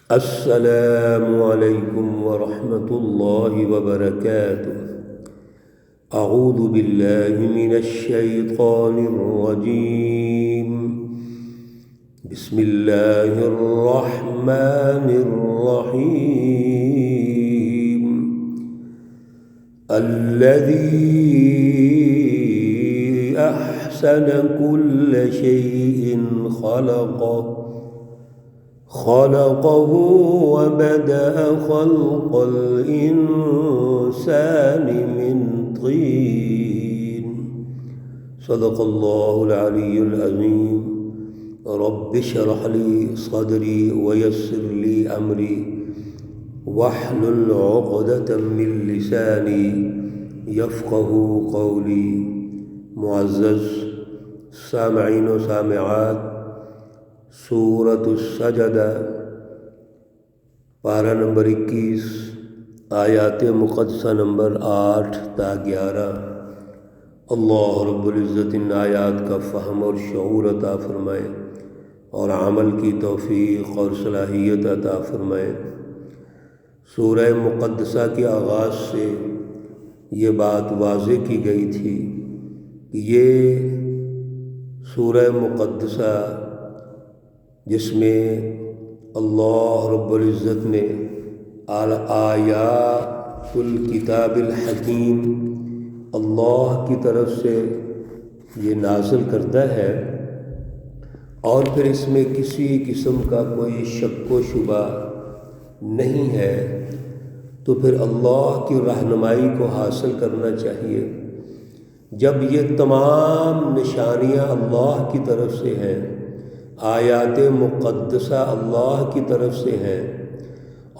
السلام علیکم ورحمۃ اللہ وبرکاتہ۔ اعوذ باللہ من الشیطان الرجیم، بسم اللہ الرحمن الرحیم۔ الذی احسن کل شیء خلقه وبدأ خلق الإنسان من طين۔ صدق اللہ العلی العظیم۔ رب اشرح لی صدری ویسر لی امری واحلل عقدۃ من لسانی یفقہوا قولی۔ معزز سامعین و سامعات، سورۃ السجدہ پارہ نمبر 21، آیات مقدسہ نمبر 8 تا 11۔ اللہ رب العزت ان آیات کا فہم اور شعور عطا فرمائے اور عمل کی توفیق اور صلاحیت عطا فرمائے۔ سورہ مقدسہ کے آغاز سے یہ بات واضح کی گئی تھی کہ یہ سورہ مقدسہ جس میں اللہ رب العزت نے آیات الکتاب الحکیم اللہ کی طرف سے یہ نازل کرتا ہے، اور پھر اس میں کسی قسم کا کوئی شک و شبہ نہیں ہے، تو پھر اللہ کی رہنمائی کو حاصل کرنا چاہیے۔ جب یہ تمام نشانیاں اللہ کی طرف سے ہیں، آیات مقدسہ اللہ کی طرف سے ہیں،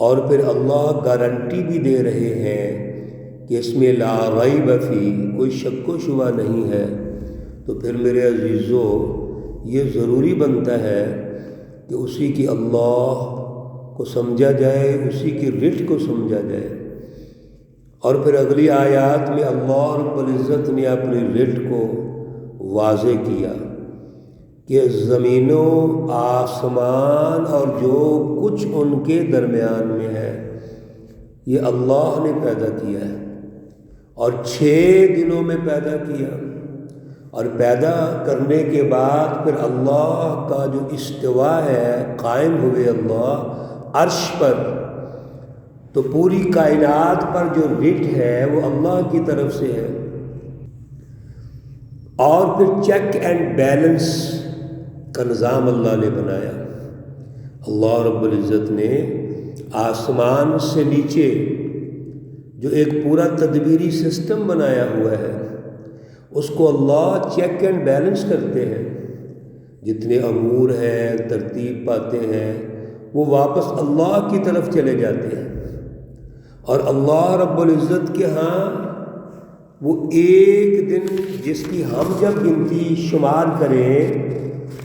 اور پھر اللہ گارنٹی بھی دے رہے ہیں کہ اس میں لا ریب فی، کوئی شک و شبہ نہیں ہے، تو پھر میرے عزیزو یہ ضروری بنتا ہے کہ اسی کی اللہ کو سمجھا جائے، اسی کی رٹ کو سمجھا جائے۔ اور پھر اگلی آیات میں اللہ رب العزت نے اپنی رٹ کو واضح کیا کہ زمین و آسمان اور جو کچھ ان کے درمیان میں ہے یہ اللہ نے پیدا کیا ہے، اور 6 دنوں میں پیدا کیا، اور پیدا کرنے کے بعد پھر اللہ کا جو استوا ہے، قائم ہوئے اللہ عرش پر، تو پوری کائنات پر جو رٹ ہے وہ اللہ کی طرف سے ہے۔ اور پھر چیک اینڈ بیلنس کا نظام اللہ نے بنایا۔ اللہ رب العزت نے آسمان سے نیچے جو ایک پورا تدبیری سسٹم بنایا ہوا ہے، اس کو اللہ چیک اینڈ بیلنس کرتے ہیں۔ جتنے امور ہیں، ترتیب پاتے ہیں، وہ واپس اللہ کی طرف چلے جاتے ہیں، اور اللہ رب العزت کے ہاں وہ ایک دن جس کی ہم جب گنتی شمار کریں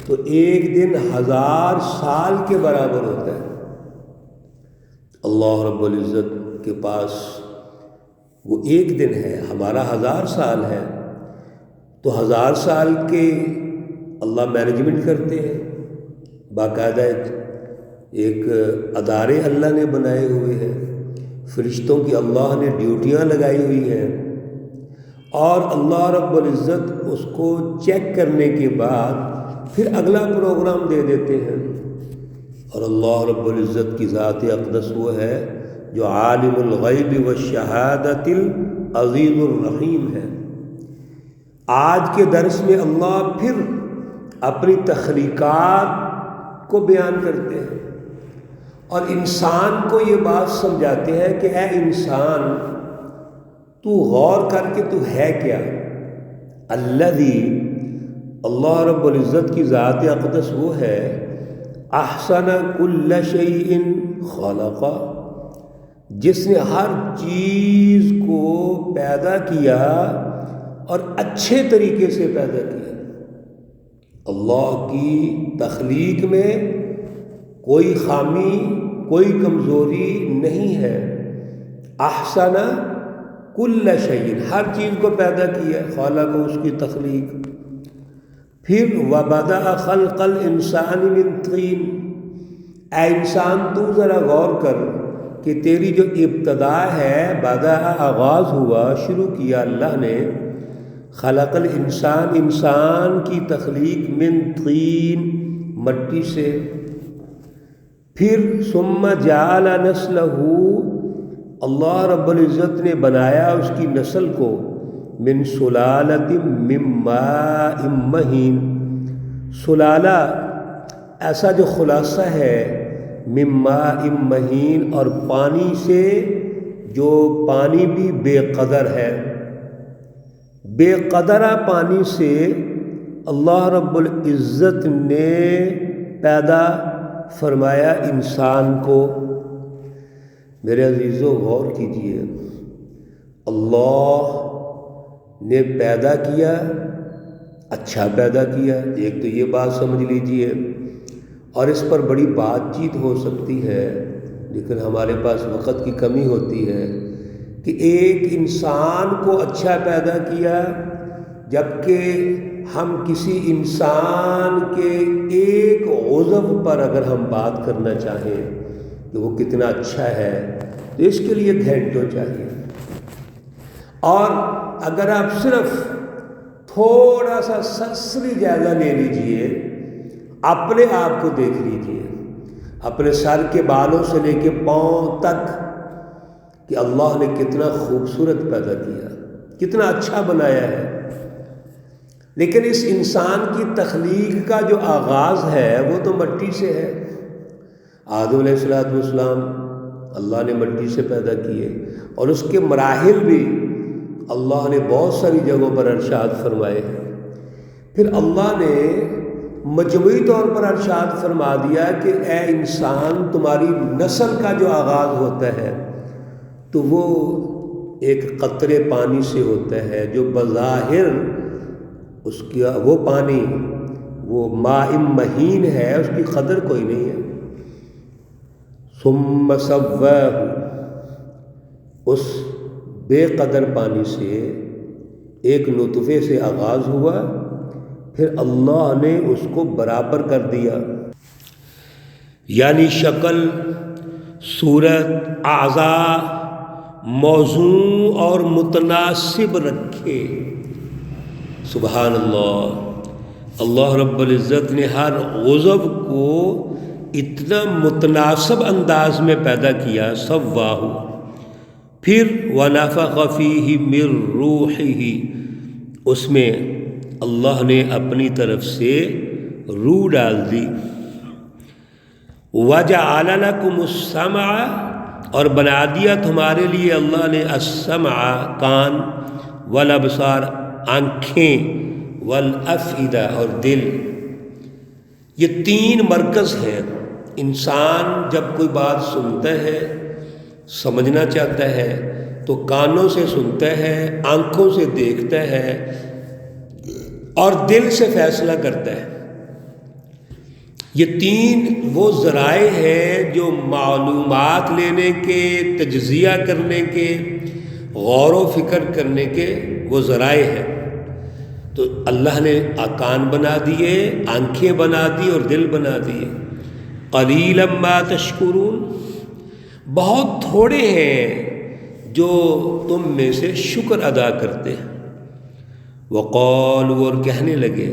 تو ایک دن 1000 سال کے برابر ہوتا ہے۔ اللہ رب العزت کے پاس وہ ایک دن ہے، ہمارا 1000 سال ہے، تو 1000 سال کے اللہ مینجمنٹ کرتے ہیں۔ باقاعدہ ایک ادارے اللہ نے بنائے ہوئے ہیں، فرشتوں کی اللہ نے ڈیوٹیاں لگائی ہوئی ہیں، اور اللہ رب العزت اس کو چیک کرنے کے بعد پھر اگلا پروگرام دے دیتے ہیں۔ اور اللہ رب العزت کی ذات اقدس وہ ہے جو عالم الغیب والشہادۃ العزیز الرحیم ہے۔ آج کے درس میں اللہ پھر اپنی تخلیقات کو بیان کرتے ہیں، اور انسان کو یہ بات سمجھاتے ہیں کہ اے انسان، تو غور کر کے تو ہے کیا۔ الذی، اللہ رب العزت کی ذات اقدس وہ ہے، احسن کل شیء خلق، جس نے ہر چیز کو پیدا کیا اور اچھے طریقے سے پیدا کیا۔ اللہ کی تخلیق میں کوئی خامی، کوئی کمزوری نہیں ہے۔ احسن کل شیء، ہر چیز کو پیدا کیا، خالق کو اس کی تخلیق۔ پھر وبدأ خلق الانسان من طین، اے انسان تو ذرا غور کر کہ تیری جو ابتدا ہے، آغاز ہوا، شروع کیا اللہ نے، خلق الانسان، انسان کی تخلیق من طین، مٹی سے، پھر ثم جعل نسلہ، اللہ رب العزت نے بنایا اس کی نسل کو، من سلالۃ من ماء مہین، سلالہ ایسا جو خلاصہ ہے، من ماء مہین، اور پانی سے جو پانی بھی بے قدر ہے، بے قدرہ پانی سے اللہ رب العزت نے پیدا فرمایا انسان کو۔ میرے عزیزو غور کیجئے، اللہ نے پیدا کیا، اچھا پیدا کیا، ایک تو یہ بات سمجھ لیجئے، اور اس پر بڑی بات چیت ہو سکتی ہے، لیکن ہمارے پاس وقت کی کمی ہوتی ہے، کہ ایک انسان کو اچھا پیدا کیا، جبکہ ہم کسی انسان کے ایک عضو پر اگر ہم بات کرنا چاہیں کہ وہ کتنا اچھا ہے تو اس کے لیے گھنٹوں چاہیے، اور اگر آپ صرف تھوڑا سا سرسری جائزہ لے لیجئے، اپنے آپ کو دیکھ لیجئے، اپنے سر کے بالوں سے لے کے پاؤں تک، کہ اللہ نے کتنا خوبصورت پیدا کیا، کتنا اچھا بنایا ہے۔ لیکن اس انسان کی تخلیق کا جو آغاز ہے وہ تو مٹی سے ہے۔ آدم علیہ السلام اللہ نے مٹی سے پیدا کیے، اور اس کے مراحل بھی اللہ نے بہت ساری جگہوں پر ارشاد فرمائے ہیں۔ پھر اللہ نے مجموعی طور پر ارشاد فرما دیا کہ اے انسان، تمہاری نسل کا جو آغاز ہوتا ہے تو وہ ایک قطرے پانی سے ہوتا ہے، جو بظاہر اس کی وہ پانی وہ ماء مہین ہے، اس کی قدر کوئی نہیں ہے۔ ثم سواہ، اس بے قدر پانی سے ایک نطفے سے آغاز ہوا، پھر اللہ نے اس کو برابر کر دیا، یعنی شکل، صورت، اعضاء موزوں اور متناسب رکھے۔ سبحان اللہ، اللہ رب العزت نے ہر عضو کو اتنا متناسب انداز میں پیدا کیا، سواہ، پھر ونفخ فیہ من روحہ، اس میں اللہ نے اپنی طرف سے روح ڈال دی۔ وجعل لکم السمع، اور بنا دیا تمہارے لیے اللہ نے السمع، کان، والابصار، آنکھیں، والافئدہ، اور دل۔ یہ تین مرکز ہیں۔ انسان جب کوئی بات سنتا ہے، سمجھنا چاہتا ہے، تو کانوں سے سنتا ہے، آنکھوں سے دیکھتا ہے، اور دل سے فیصلہ کرتا ہے۔ یہ تین وہ ذرائع ہیں جو معلومات لینے کے، تجزیہ کرنے کے، غور و فکر کرنے کے وہ ذرائع ہیں۔ تو اللہ نے کان بنا دیے، آنکھیں بنا دی، اور دل بنا دیے۔ قلیلا ما تشکرون، بہت تھوڑے ہیں جو تم میں سے شکر ادا کرتے ہیں۔ وقالوا، اور کہنے لگے،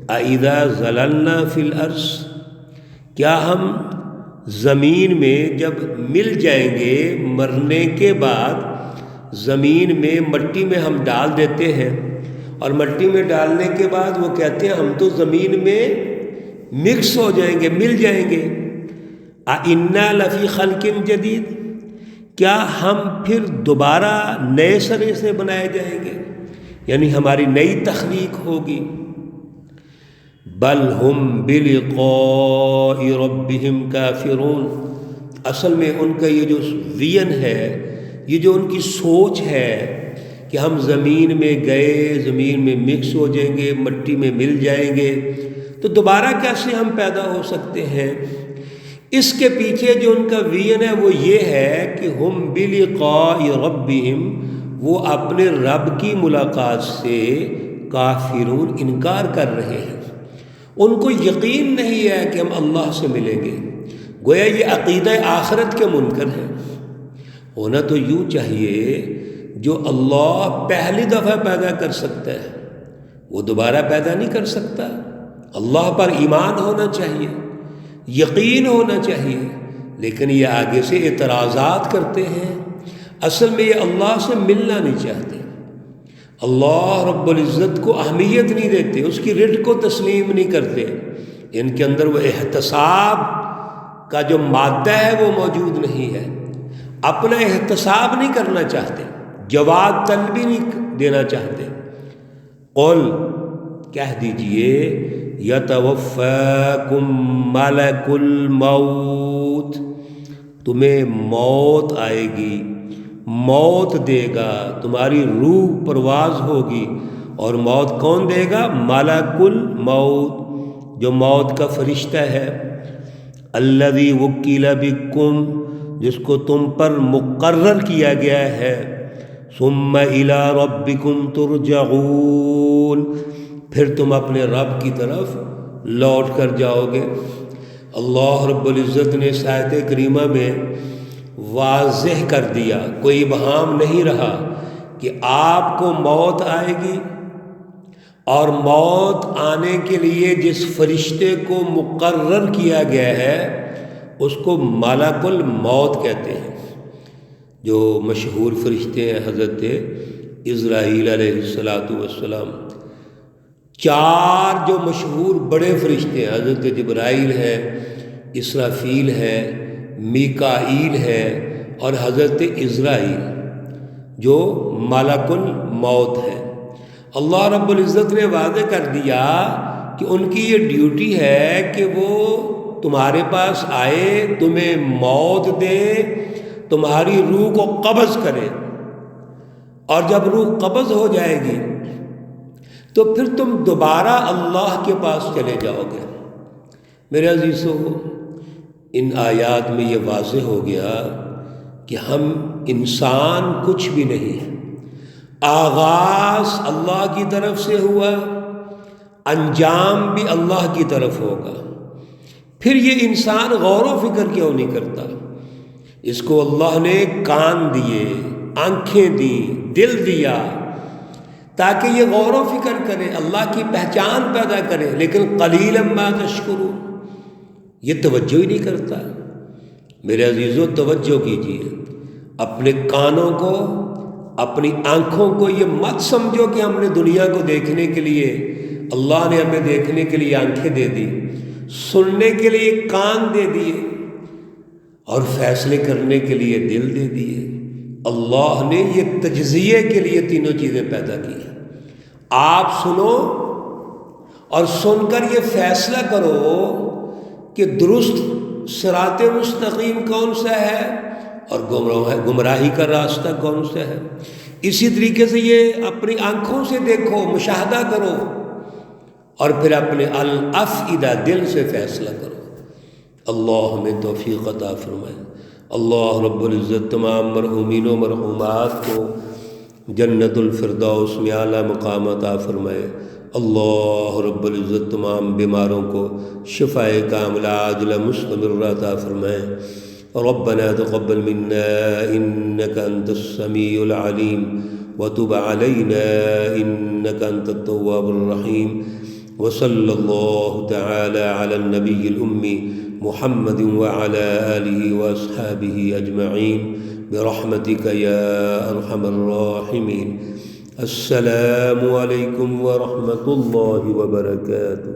اَإِذَا ضَلَلْنَا فِي الْأَرْضِ، کیا ہم زمین میں جب مل جائیں گے، مرنے کے بعد زمین میں مٹی میں ہم ڈال دیتے ہیں، اور مٹی میں ڈالنے کے بعد وہ کہتے ہیں ہم تو زمین میں مکس ہو جائیں گے، مل جائیں گے۔ اِنَّا لَفِي خَلْقٍ جَدِيدٍ، کیا ہم پھر دوبارہ نئے سرے سے بنائے جائیں گے، یعنی ہماری نئی تخلیق ہوگی۔ بل ہم بلقاء ربہم کافرون، اصل میں ان کا یہ جو ویژن ہے، یہ جو ان کی سوچ ہے کہ ہم زمین میں گئے، زمین میں مکس ہو جائیں گے، مٹی میں مل جائیں گے، تو دوبارہ کیسے ہم پیدا ہو سکتے ہیں؟ اس کے پیچھے جو ان کا ویژن ہے وہ یہ ہے کہ ہم بلقاء ربہم، وہ اپنے رب کی ملاقات سے کافرون، انکار کر رہے ہیں۔ ان کو یقین نہیں ہے کہ ہم اللہ سے ملیں گے۔ گویا یہ عقیدہ آخرت کے منکر ہے۔ ہونا تو یوں چاہیے جو اللہ پہلی دفعہ پیدا کر سکتا ہے وہ دوبارہ پیدا نہیں کر سکتا۔ اللہ پر ایمان ہونا چاہیے، یقین ہونا چاہیے، لیکن یہ آگے سے اعتراضات کرتے ہیں۔ اصل میں یہ اللہ سے ملنا نہیں چاہتے، اللہ رب العزت کو اہمیت نہیں دیتے، اس کی رٹ کو تسلیم نہیں کرتے، ان کے اندر وہ احتساب کا جو مادہ ہے وہ موجود نہیں ہے، اپنا احتساب نہیں کرنا چاہتے، جواب طلبی نہیں دینا چاہتے۔ قل کہہ دیجئے یتوفاکم ملک الموت، تمہیں موت آئے گی، موت دے گا، تمہاری روح پرواز ہوگی، اور موت کون دے گا؟ ملک الموت، جو موت کا فرشتہ ہے، الذی وکل بکم، جس کو تم پر مقرر کیا گیا ہے، ثم الی ربکم ترجعون، پھر تم اپنے رب کی طرف لوٹ کر جاؤ گے۔ اللہ رب العزت نے اس آیت کریمہ میں واضح کر دیا، کوئی ابہام نہیں رہا کہ آپ کو موت آئے گی، اور موت آنے کے لیے جس فرشتے کو مقرر کیا گیا ہے اس کو ملک الموت کہتے ہیں۔ جو مشہور فرشتے ہیں حضرت اسرائیل علیہ السلام، چار جو مشہور بڑے فرشتے ہیں، حضرت جبرائیل ہے، اسرافیل ہے، میکائیل ہے، اور حضرت اسرائیل جو ملک الموت ہے۔ اللہ رب العزت نے واضح کر دیا کہ ان کی یہ ڈیوٹی ہے کہ وہ تمہارے پاس آئے، تمہیں موت دے، تمہاری روح کو قبض کرے، اور جب روح قبض ہو جائے گی تو پھر تم دوبارہ اللہ کے پاس چلے جاؤ گے۔ میرے عزیزو، ان آیات میں یہ واضح ہو گیا کہ ہم انسان کچھ بھی نہیں ہیں، آغاز اللہ کی طرف سے ہوا، انجام بھی اللہ کی طرف ہوگا۔ پھر یہ انسان غور و فکر کیوں نہیں کرتا؟ اس کو اللہ نے کان دیے، آنکھیں دیں، دل دیا تاکہ یہ غور و فکر کرے، اللہ کی پہچان پیدا کرے، لیکن قلیلا ما تشکرون، یہ توجہ ہی نہیں کرتا۔ میرے عزیزو توجہ کیجیے، اپنے کانوں کو، اپنی آنکھوں کو یہ مت سمجھو کہ ہم نے دنیا کو دیکھنے کے لیے، اللہ نے ہمیں دیکھنے کے لیے آنکھیں دے دی، سننے کے لیے کان دے دیے، اور فیصلے کرنے کے لیے دل دے دیے۔ اللہ نے یہ تجزیے کے لیے تینوں چیزیں پیدا کی ہیں۔ آپ سنو اور سن کر یہ فیصلہ کرو کہ درست صراط مستقیم کون سا ہے اور گمراہی کا راستہ کون سا ہے۔ اسی طریقے سے یہ اپنی آنکھوں سے دیکھو، مشاہدہ کرو، اور پھر اپنے الافئدہ دل سے فیصلہ کرو۔ اللہ ہمیں توفیق عطا فرمائے۔ اللہ رب العزت تمام مرحومین و مرحومات کو جنت الفردوس میں اعلیٰ مقام عطا فرمائے۔ اللہ رب العزت تمام بیماروں کو شفاء کاملہ عاجلہ مستمرہ عطا فرمائے۔ ربنا تقبل منا انك انت السميع العليم وتب علينا انك انت التواب الرحيم، وصلى الله تعالى على النبي الأمي محمد وعلى آله وأصحابه أجمعين برحمتك يا أرحم الراحمين۔ السلام عليكم ورحمة الله وبركاته۔